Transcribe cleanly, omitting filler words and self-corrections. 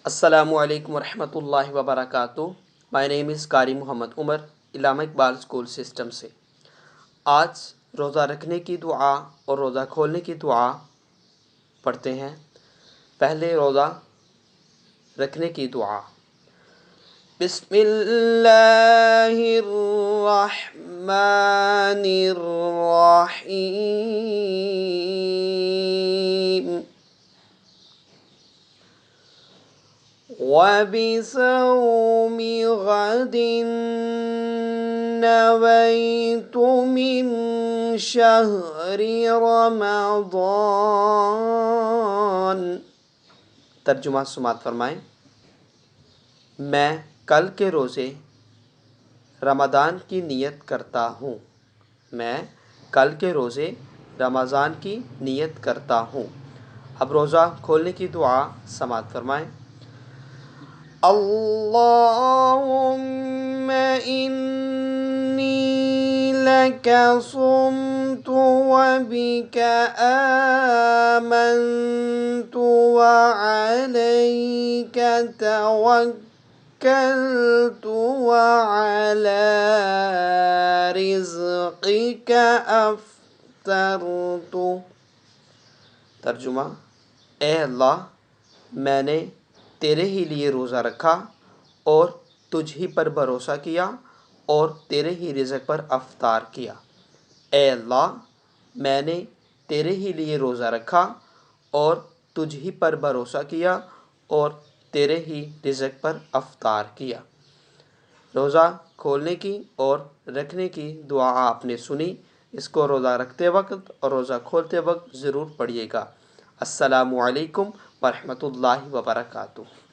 السلام علیکم ورحمۃ اللہ وبرکاتہ۔ مائی نیم از قاری محمد عمر، علامہ اقبال اسکول سسٹم سے۔ آج روزہ رکھنے کی دعا اور روزہ کھولنے کی دعا پڑھتے ہیں۔ پہلے روزہ رکھنے کی دعا۔ بسم اللہ الرحمن الرحیم۔ وَبِصَوْمِ غَدٍ نَوَيْتُ مِنْ شَهْرِ رمضان۔ ترجمہ سماعت فرمائیں۔ میں کل کے روزے رمضان کی نیت کرتا ہوں۔ میں کل کے روزے رمضان کی نیت کرتا ہوں۔ اب روزہ کھولنے کی دعا سماعت فرمائیں۔ اللہم انی لک صمت وبک آمنت وعلیک توکلت وعلی رزقک افطرت۔ ترجمہ: اے اللہ، میں نے تیرے ہی لیے روزہ رکھا اور تجھ ہی پر بھروسہ کیا اور تیرے ہی رزق پر افطار کیا۔ اے اللہ، میں نے تیرے ہی لیے روزہ رکھا اور تجھ ہی پر بھروسہ کیا اور تیرے ہی رزق پر افطار کیا۔ روزہ کھولنے کی اور رکھنے کی دعا آپ نے سنی۔ اس کو روزہ رکھتے وقت اور روزہ کھولتے وقت ضرور پڑھیے گا۔ السلام علیکم ورحمۃ اللہ وبرکاتہ۔